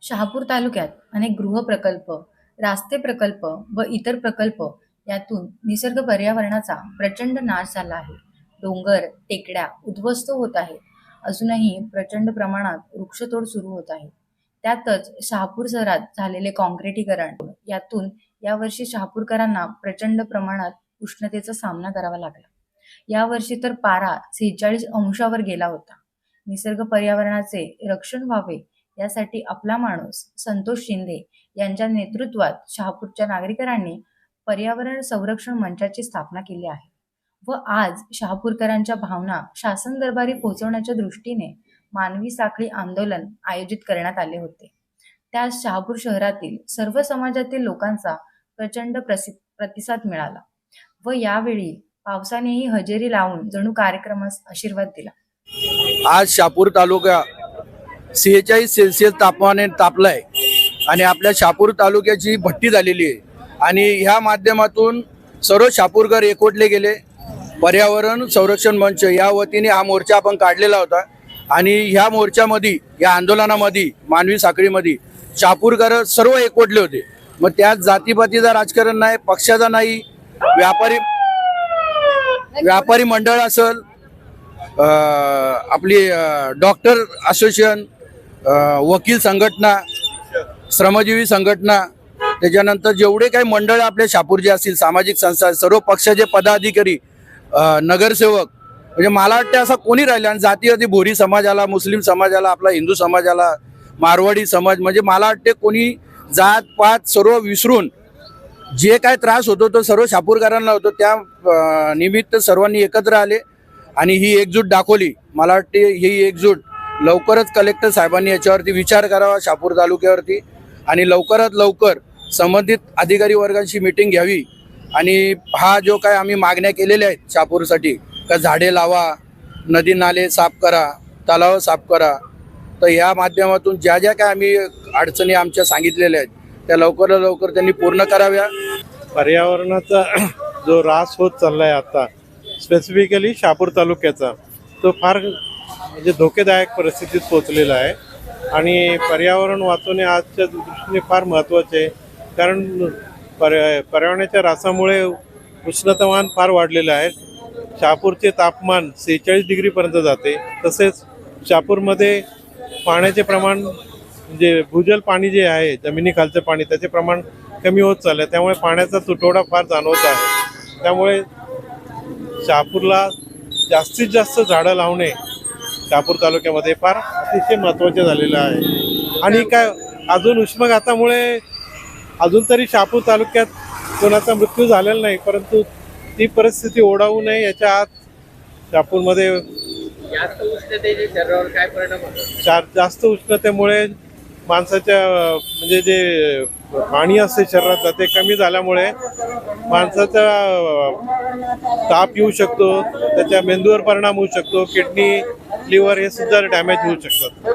शहापूर तालुक्यात अनेक गृहप्रकल्प, रास्ते प्रकल्प व इतर प्रकल्प यातून निसर्ग पर्यावरणाचा प्रचंड नाश झाला आहे. डोंगर, टेकड्या उद्ध्वस्त होत आहेत. अजूनही प्रचंड प्रमाणात वृक्षतोड सुरू होत आहे. त्यातच शहापूर शहरात झालेले काँक्रिटीकरण यातून यावर्षी शहापूरकरांना प्रचंड प्रमाणात उष्णतेचा सामना करावा लागला. यावर्षी तर पारा 46 अंशावर गेला होता. निसर्ग पर्यावरणाचे रक्षण व्हावे यासाठी आपला माणूस संतोष शिंदे यांच्या नेतृत्वात शहापूरच्या नागरिकांनी पर्यावरण संरक्षण मंचाची स्थापना केली आहे व आज शहापूरकरांच्या भावना शासन दरबारी पोहोचवण्याच्या दृष्टीने मानवी साखळी आंदोलन आयोजित करण्यात आले होते. त्यात शहापूर शहरातील सर्व समाजातील लोकांचा प्रचंड प्रतिसाद मिळाला व यावेळी पावसानेही हजेरी लावून जणू कार्यक्रमास आशीर्वाद दिला. आज शहापूर तालुका 46 सेल्सिअस तापमानाने तापलाय आणि आपल्या शहापूर तालुक्याची भट्टी झालेली आहे आणि ह्या माध्यमातून सर्व शहापूरकर एकवटले गेले. पर्यावरण संरक्षण मंच या वतीने हा मोर्चा आपण काढलेला होता आणि ह्या मोर्चामध्ये या आंदोलनामध्ये मानवी साखळीमध्ये शहापूरकर सर्व एकवटले होते. मग त्यात जातीपातीचा राजकारण नाही, पक्षाचा नाही, व्यापारी मंडळ असेल, आपली डॉक्टर असोसिएशन, वकील संघटना, श्रमजीवी संघटना, त्याच्यानंतर जेवढे काही मंडळ आपल्या शहापूरचे असतील, सामाजिक संस्था, सर्व पक्षाचे पदाधिकारी, नगरसेवक, म्हणजे मला वाटतं असं कोणी राहिलं. आणि जातीवादी भोरी समाजाला, मुस्लिम समाजाला, आपला हिंदू समाजाला, मारवाडी समाज, म्हणजे मला वाटते कोणी जात पात सर्व विसरून जे काय त्रास होतो तो सर्व शहापूरकरांना होतो. त्या निमित्त सर्वांनी एकत्र आले आणि ही एकजूट दाखवली. मला वाटते ही एकजूट लवकरच कलेक्टर साहेबांनी याच्यावरती विचार करावा शहापूर तालुक्यावरती आणि लवकरात लवकर संबंधित अधिकारी वर्गांची मीटिंग घ्यावी. आणि हा जो काय आम्ही मागण्या केलेल्या आहेत शहापूरसाठी, का झाडे लावा, नदी नाले साफ करा, तलाव साफ करा, तर या माध्यमातून ज्या ज्या काय आम्ही अडचणी आमच्या सांगितलेल्या आहेत त्या लवकरात लवकर त्यांनी पूर्ण कराव्या. पर्यावरणाचा जो ऱ्हास होत चालला आहे आता स्पेसिफिकली शहापूर तालुक्याचा, तो फार म्हणजे धोकेदायक परिस्थितीत पोहोचलेला आहे आणि पर्यावरण वाचवणे आजच्या दृष्टीने फार महत्त्वाचे आहे. कारण पर्यावरणाच्या ऱ्हासामुळे उष्णतामान फार वाढलेलं आहे. शहापूरचे तापमान 46 डिग्रीपर्यंत जाते. तसेच शहापूरमध्ये पाण्याचे प्रमाण म्हणजे भूजल पाणी जे आहे, जमिनीखालचं पाणी, त्याचे प्रमाण कमी होत चाललं आहे. त्यामुळे पाण्याचा तुटवडा फार जाणवत आहे. त्यामुळे शहापूरला जास्तीत जास्त झाडं लावणे शहापूर तालुक्यामध्ये फार अतिशय महत्त्वाचे झालेलं आहे. आणि काय अजून उष्माघातामुळे अजून तरी शहापूर तालुक्यात कोणाचा मृत्यू झालेला नाही, परंतु ती परिस्थिती ओढावू नये याच्या आत शहापूरमध्ये जास्त उष्णतेचे शरीरावर काय परिणाम होतो? जास्त उष्णतेमुळे माणसाच्या म्हणजे जे पाणी असते शरीरात ते कमी झाल्यामुळे माणसाचा ताप येऊ शकतो, त्याच्या मेंदूवर परिणाम होऊ शकतो, किडनी, लिव्हर हे सुद्धा डॅमेज होऊ शकतात.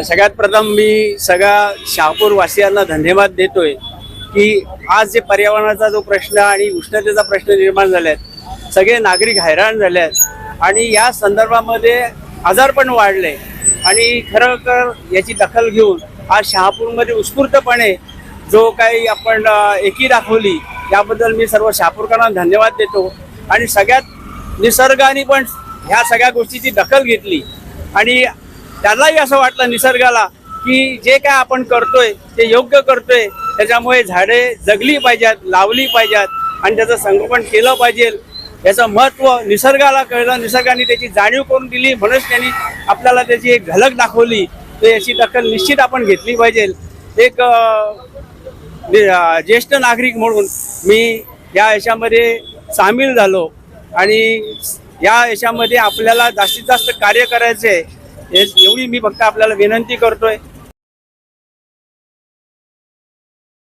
सगळ्यात प्रथम मी सगळ्या शहापूर वासियांना धन्यवाद देतोय की आज जे पर्यावरणाचा जो प्रश्न आणि उष्णतेचा प्रश्न निर्माण झालेत, सगळे नागरिक हैराण झालेत आणि या संदर्भामध्ये आजार पण वाढले आणि खरोखर याची दखल घेऊन आज शहापूरमध्ये उत्स्फूर्तपणे जो काही आपण एकी दाखवली याबद्दल मी सर्व शहापूरकरांना धन्यवाद देतो. आणि सगळ्यात निसर्गाने पण ह्या सगळ्या गोष्टीची दखल घेतली आणि त्यालाही असं वाटलं निसर्गाला की जे काय आपण करतोय ते योग्य करतोय, त्याच्यामुळे झाडे जगली पाहिजेत, लावली पाहिजेत आणि त्याचं संगोपन केलं पाहिजे. याचं महत्त्व निसर्गाला कळलं, निसर्गाने त्याची जाणीव करून दिली, म्हणून त्यांनी आपल्याला त्याची एक झलक दाखवली. तर याची दखल निश्चित आपण घेतली पाहिजे. एक ज्येष्ठ नागरिक म्हणून मी या याच्यामध्ये सामील झालो आणि या याच्यामध्ये आपल्याला जास्तीत जास्त कार्य करायचे आहे एवढी मी फक्त आपल्याला विनंती करतोय.